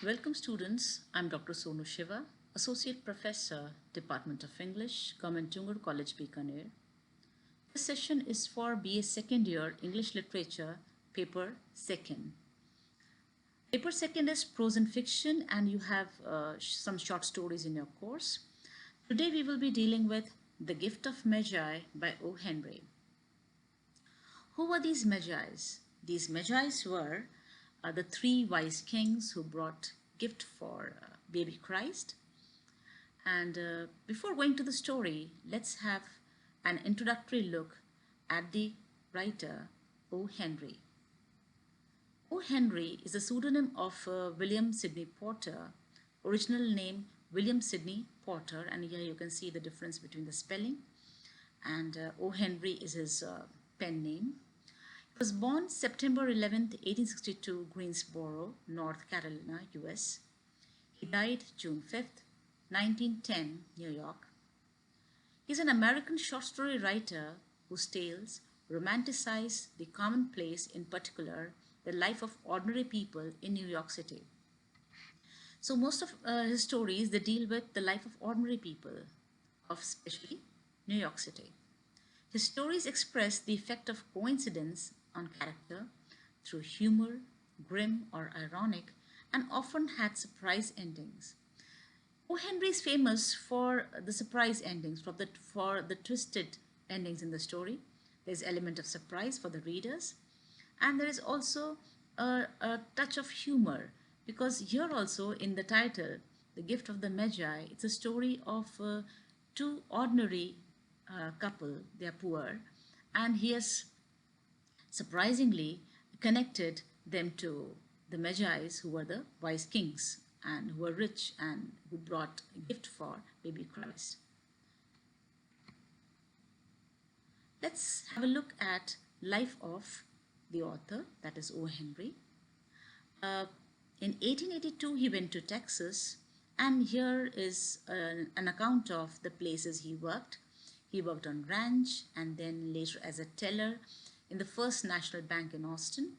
Welcome students, I'm Dr. Sonu Shiva, Associate Professor, Department of English, Government Tungur College, Bikaner. This session is for BA Second Year English Literature, Paper Second. Paper Second is prose and fiction, and you have some short stories in your course. Today we will be dealing with The Gift of Magi by O. Henry. Who were these Magi's? These Magi's were the three wise kings who brought gift for baby Christ. And before going to the story, let's have an introductory look at the writer O. Henry. O. Henry is a pseudonym of William Sidney Porter, original name William Sidney Porter, and here you can see the difference between the spelling. And O. Henry is his pen name. He was born September 11th, 1862, Greensboro, North Carolina, US. He died June 5th, 1910, New York. He's an American short story writer whose tales romanticize the commonplace, in particular, the life of ordinary people in New York City. So most of his stories, they deal with the life of ordinary people of especially New York City. His stories express the effect of coincidence on character through humor, grim or ironic, and often had surprise endings. O. Henry is famous for the surprise endings, for the twisted endings in the story. There's element of surprise for the readers, and there is also a touch of humor, because here also in the title, The Gift of the Magi, it's a story of two ordinary couple. They are poor, and he has surprisingly connected them to the Magi's, who were the wise kings and who were rich and who brought a gift for baby Christ. Let's have a look at life of the author, that is O. Henry. In 1882, he went to Texas, and here is an account of the places he worked. He worked on ranch and then later as a teller in the First National Bank in Austin.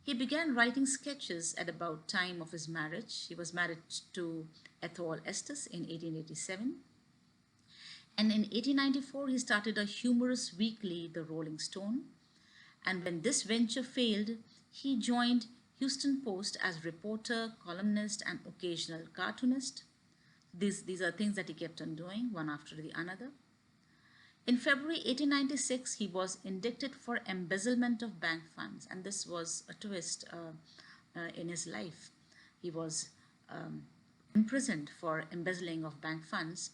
He began writing sketches at about time of his marriage. He was married to Ethel Estes in 1887. And in 1894, he started a humorous weekly, The Rolling Stone. And when this venture failed, he joined Houston Post as reporter, columnist, and occasional cartoonist. These are things that he kept on doing, one after the another. In February 1896, he was indicted for embezzlement of bank funds, and this was a twist in his life. He was imprisoned for embezzling of bank funds.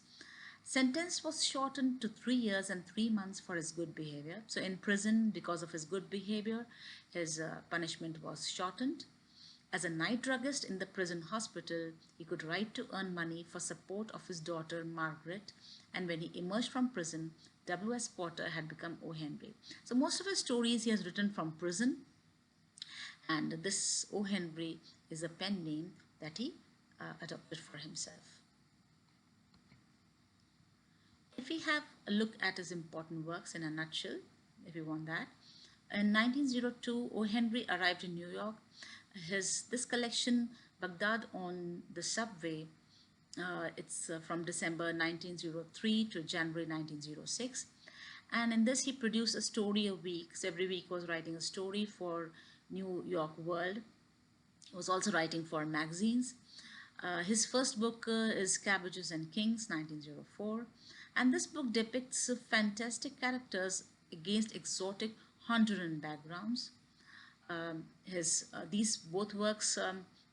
Sentence was shortened to 3 years and 3 months for his good behavior. So in prison, because of his good behavior, his punishment was shortened. As a night druggist in the prison hospital, he could write to earn money for support of his daughter Margaret, and when he emerged from prison, W.S. Porter had become O. Henry. So most of his stories he has written from prison, and this O. Henry is a pen name that he adopted for himself. If we have a look at his important works in a nutshell, if you want that, in 1902, O. Henry arrived in New York. This collection, Baghdad on the Subway, it's from December 1903 to January 1906. And in this, he produced a story a week. So every week he was writing a story for New York World. He was also writing for magazines. His first book is Cabbages and Kings, 1904. And this book depicts fantastic characters against exotic Honduran backgrounds. These both works,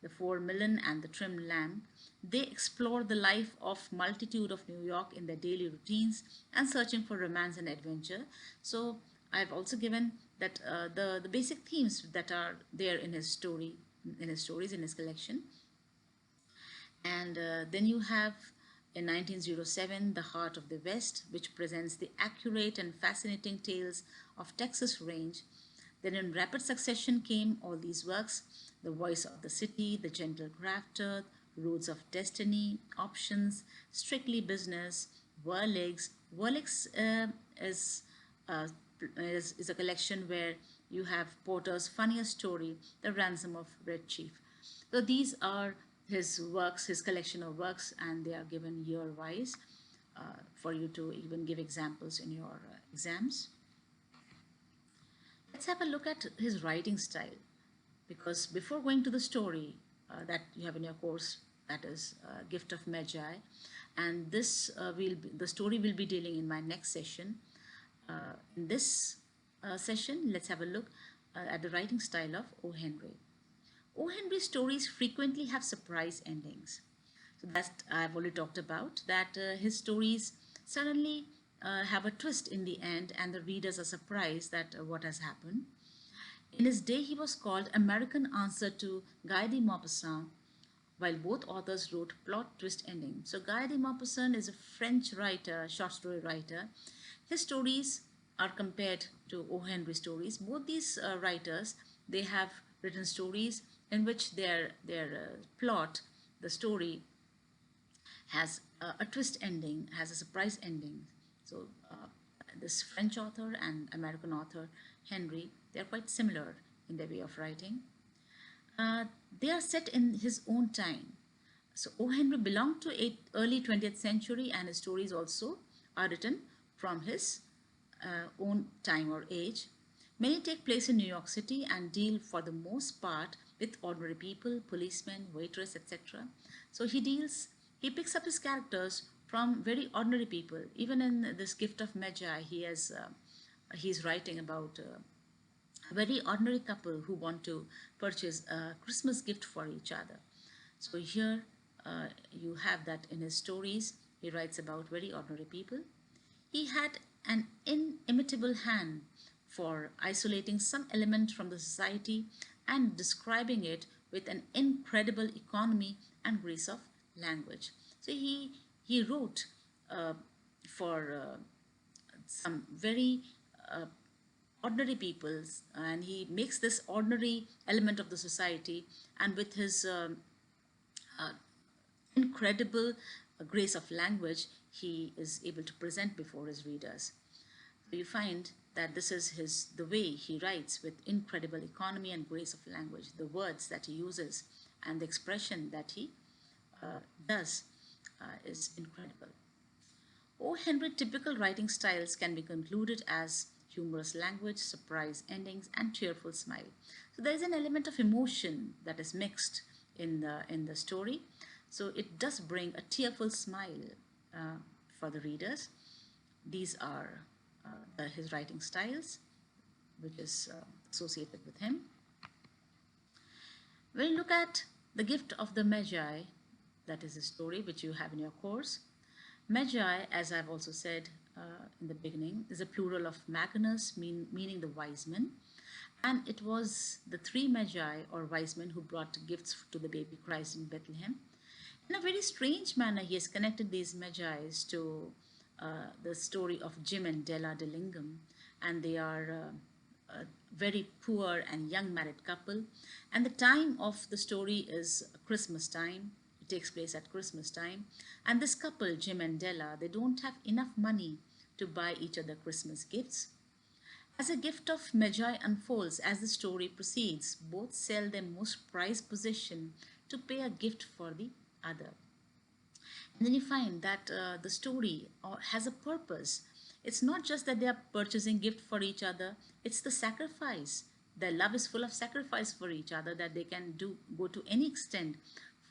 The 4 Million and The Trim Lamb, they explore the life of multitude of New York in their daily routines and searching for romance and adventure. So I've also given that the basic themes that are there in his stories, in his collection. And then you have in 1907, The Heart of the West, which presents the accurate and fascinating tales of Texas range. Then in rapid succession came all these works: The Voice of the City, The Gentle Grafter, Roads of Destiny, Options, Strictly Business, Whirligs. Whirligs is a collection where you have Porter's funniest story, The Ransom of Red Chief. So these are his works, his collection of works, and they are given year wise for you to even give examples in your exams. Let's have a look at his writing style, because before going to the story that you have in your course, that is Gift of Magi, and this the story will be dealing in my next session. In this session, let's have a look at the writing style of O. Henry. O. Henry stories frequently have surprise endings. So that I've already talked about, that his stories suddenly have a twist in the end, and the readers are surprised that what has happened. In his day, he was called American answer to Guy de Maupassant, while both authors wrote plot twist endings. So Guy de Maupassant is a French writer, short story writer. His stories are compared to O. Henry stories. Both these writers, they have written stories in which their plot, the story, has a twist ending, has a surprise ending. So this French author and American author Henry, they are quite similar in their way of writing. Uh, they are set in his own time. So O. Henry belonged to early 20th century, and his stories also are written from his own time or age. Many take place in New York City and deal for the most part with ordinary people, policemen, waitress, etc. So he picks up his characters from very ordinary people. Even in this Gift of Magi, he's writing about a very ordinary couple who want to purchase a Christmas gift for each other. So here you have that in his stories. He writes about very ordinary people. He had an inimitable hand for isolating some element from the society and describing it with an incredible economy and grace of language. So he wrote for some very uh, ordinary peoples, and he makes this ordinary element of the society, and with his uh, incredible grace of language, he is able to present before his readers. So you find that this is the way he writes, with incredible economy and grace of language. The words that he uses and the expression that he does is incredible. O. Henry typical writing styles can be concluded as humorous language, surprise endings, and cheerful smile. So there is an element of emotion that is mixed in the story. So it does bring a tearful smile for the readers. These are his writing styles, which is associated with him. When you look at the Gift of the Magi, that is a story which you have in your course. Magi, as I've also said in the beginning, is a plural of magnus, meaning the wise men. And it was the three Magi or wise men who brought gifts to the baby Christ in Bethlehem. In a very strange manner, he has connected these Magi to the story of Jim and Della Dillingham, and they are a very poor and young married couple. And the time of the story is Christmas time. It takes place at Christmas time. And this couple, Jim and Della, they don't have enough money to buy each other Christmas gifts. As a Gift of Magi unfolds, as the story proceeds, both sell their most prized possession to pay a gift for the other. And then you find that the story has a purpose. It's not just that they are purchasing gift for each other, it's the sacrifice. Their love is full of sacrifice for each other, that they can go to any extent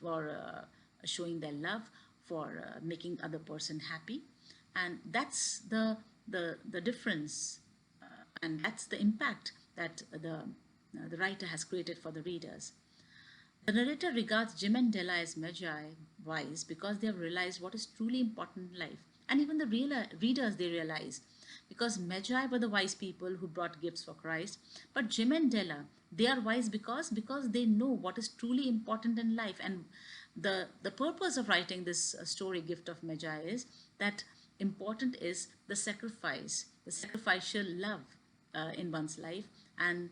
for showing their love, for making other person happy. And that's the difference, and that's the impact that the writer has created for the readers. The narrator regards Jim and Della as Magi, wise, because they have realized what is truly important in life. And even the readers, they realize, because Magi were the wise people who brought gifts for Christ. But Jim and Della, they are wise because they know what is truly important in life. And the purpose of writing this story, Gift of Magi, is that important is the sacrifice, the sacrificial love in one's life, and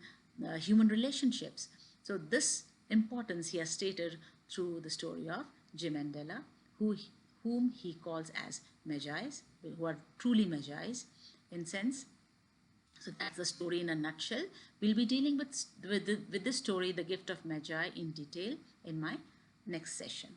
human relationships. So this importance he has stated through the story of Jim and Della, whom he calls as Magi's, who are truly Magi's in sense. So that's the story in a nutshell. We'll be dealing with this story, The Gift of Magi, in detail in my next session.